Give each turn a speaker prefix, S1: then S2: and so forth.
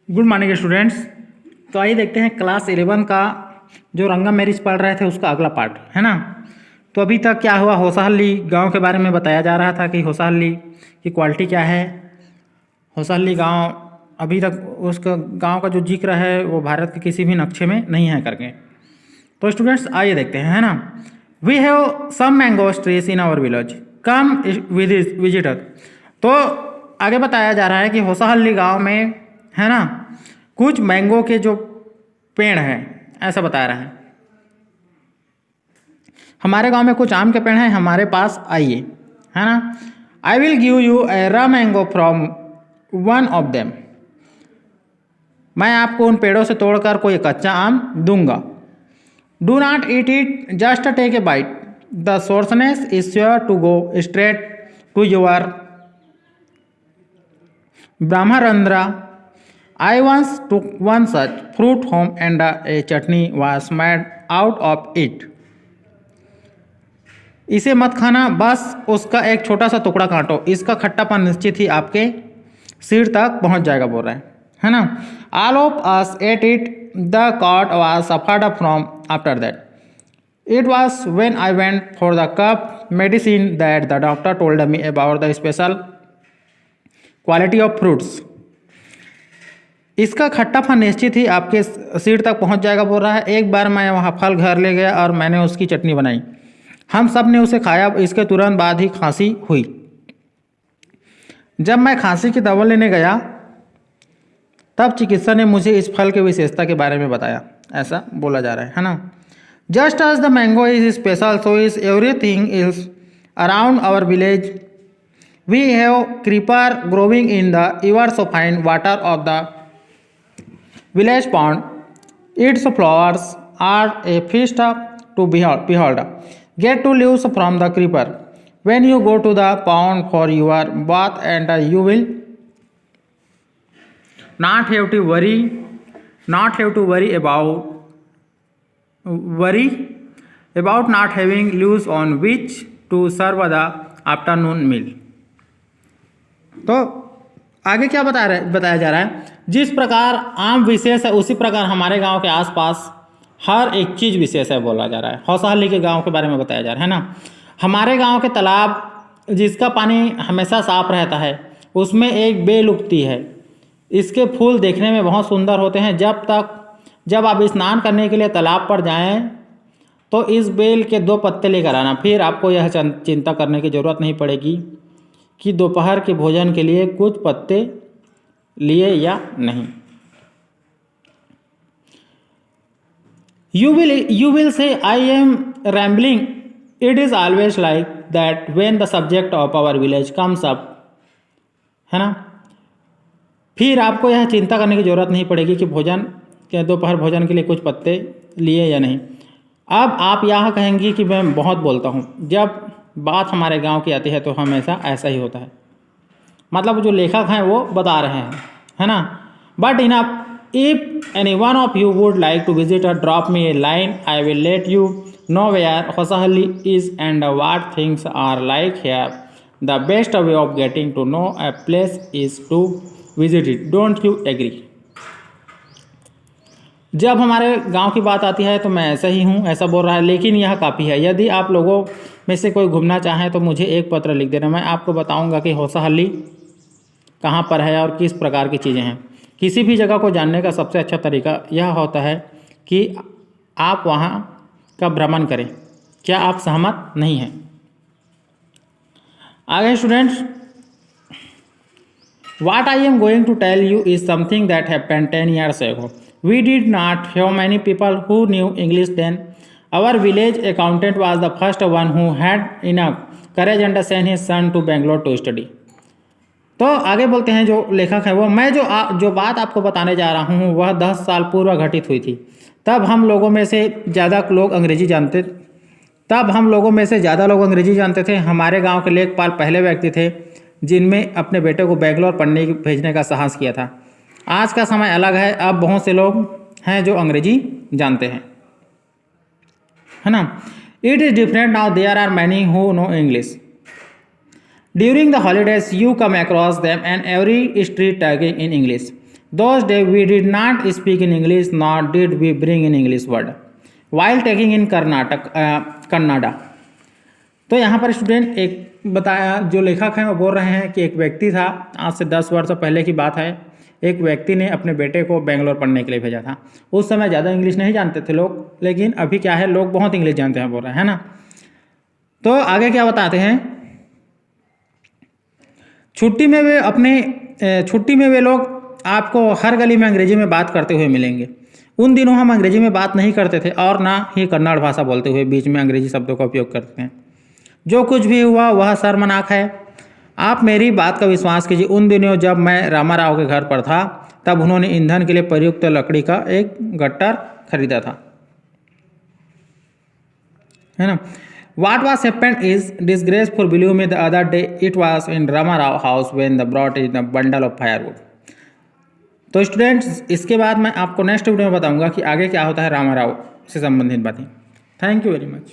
S1: Good morning students. तो आइए देखते हैं क्लास 11 का जो रंगम मैरिज पढ़ रहे थे उसका अगला पार्ट है ना। तो अभी तक क्या हुआ, होसाहली गांव के बारे में बताया जा रहा था कि होसाहली की क्वालिटी क्या है। होसाहली गांव अभी तक उसका गांव का जो जिक्र है वो भारत के किसी भी नक्शे में नहीं है करके। तो स्टूडेंट्स आइए देखते हैं है ना। We have some mango trees in our village, come visit. तो आगे बताया जा रहा है कि होसाहली गांव में है ना कुछ मैंगो के जो पेड़ हैं, ऐसा बता रहा है। हमारे गांव में कुछ आम के पेड़ हैं, हमारे पास आइए है ना। I will give U A रा mango from one of them. मैं आपको उन पेड़ों से तोड़कर कोई कच्चा आम दूंगा। Do not eat it, just take a bite. The sourness is sure to go straight to your brahmarandhra. I once took one such fruit home and a chutney was made out of it. इसे मत खाना, बस उसका एक छोटा सा टुकड़ा काटो, इसका खट्टापन निश्चित ही आपके सिर तक पहुंच जाएगा बोल रहे हैं है ना। All of us ate it. The cat was suffered from after that. It was when I went for the cough medicine that the doctor told me about the special quality of fruits. इसका खट्टापन निश्चित ही आपके सिर तक पहुंच जाएगा बोल रहा है। एक बार मैं वहाँ फल घर ले गया और मैंने उसकी चटनी बनाई, हम सब ने उसे खाया। इसके तुरंत बाद ही खांसी हुई। जब मैं खांसी की दवा लेने गया तब चिकित्सा ने मुझे इस फल की विशेषता के बारे में बताया, ऐसा बोला जा रहा है ना। Just as the mango is special so is everything is around our village. We have creeper growing in the ever so fine water of the village pond. Its flowers are a feast to behold. Get to leaves from the creeper when you go to the pond for your bath, and you will not have to worry about not having leaves on which to serve the afternoon meal. तो आगे क्या बताया जा रहा है, जिस प्रकार आम विशेष है उसी प्रकार हमारे गांव के आसपास हर एक चीज़ विशेष है बोला जा रहा है। होसाहली के गांव के बारे में बताया जा रहा है ना। हमारे गांव के तालाब जिसका पानी हमेशा साफ रहता है उसमें एक बेल उगती है। इसके फूल देखने में बहुत सुंदर होते हैं। जब आप स्नान करने के लिए तालाब पर जाएं तो इस बेल के 2 पत्ते लेकर आना, फिर आपको यह चिंता करने की ज़रूरत नहीं पड़ेगी कि दोपहर के भोजन के लिए कुछ पत्ते लिए या नहीं। You will say I am rambling. It is always like that when the subject of our village comes up, है ना। फिर आपको यह चिंता करने की ज़रूरत नहीं पड़ेगी कि दोपहर भोजन के लिए कुछ पत्ते लिए या नहीं। अब आप यह कहेंगी कि मैं बहुत बोलता हूँ। जब बात हमारे गांव की आती है तो हमेशा ऐसा ही होता है। मतलब जो लेखक हैं वो बता रहे हैं है ना। But if any one of you would like to visit और drop me a line, I will let you know where Hosahalli is and what things are like here. The best way of getting to know a place is to visit it. Don't you agree. जब हमारे गांव की बात आती है तो मैं ऐसा ही हूँ, ऐसा बोल रहा है। लेकिन यह काफ़ी है। यदि आप लोगों में से कोई घूमना चाहें तो मुझे एक पत्र लिख देना, मैं आपको बताऊंगा कि होसाहली कहाँ पर है और किस प्रकार की चीज़ें हैं। किसी भी जगह को जानने का सबसे अच्छा तरीका यह होता है कि आप वहाँ का भ्रमण करें। क्या आप सहमत नहीं हैं? आगे students, What I am going to tell you is something that happened 10 years ago. We did not have many people who knew English then. Our village accountant was the first one who had enough courage and sent his son to Bangalore to study. तो आगे बोलते हैं जो लेखक है वो, मैं जो बात आपको बताने जा रहा हूँ वह 10 साल पूर्व घटित हुई थी। तब हम लोगों में से ज़्यादा लोग अंग्रेजी जानते थे। हमारे गांव के लेखपाल पहले व्यक्ति थे जिनमें अपने बेटे को बेंगलोर भेजने का साहस किया था। आज का समय अलग है, अब बहुत से लोग हैं जो अंग्रेजी जानते हैं है ना। It is different now, there are many who know English. During the holidays, you come across them and every street talking in English. Those day we did not speak in English not did we bring in English word while taking in Kannada. तो यहाँ पर student एक बताया, जो लेखक हैं वो बोल रहे हैं कि एक व्यक्ति था, आज से 10 वर्ष पहले की बात है, एक व्यक्ति ने अपने बेटे को बेंगलोर पढ़ने के लिए भेजा था। उस समय ज़्यादा इंग्लिश नहीं जानते थे लोग, लेकिन अभी क्या है, लोग बहुत इंग्लिश जानते हैं, बोल रहे हैं ना। तो आगे क्या बताते हैं, छुट्टी में वे लोग आपको हर गली में अंग्रेजी में बात करते हुए मिलेंगे। उन दिनों हम अंग्रेजी में बात नहीं करते थे और ना ही कन्नड़ भाषा बोलते हुए बीच में अंग्रेजी शब्दों का उपयोग करते हैं। जो कुछ भी हुआ वह शर्मनाक है। आप मेरी बात का विश्वास कीजिए, उन दिनों जब मैं रामाराव के घर पर था तब उन्होंने ईंधन के लिए प्रयुक्त लकड़ी का एक गट्टर खरीदा था, है ना। What was happened is disgraceful. Believe me, the other day it was in Ramarao house when they brought in a bundle of firewood. तो स्टूडेंट्स, इसके बाद मैं आपको नेक्स्ट वीडियो में बताऊंगा कि आगे क्या होता है रामाराव से संबंधित बातें। Thank you very much.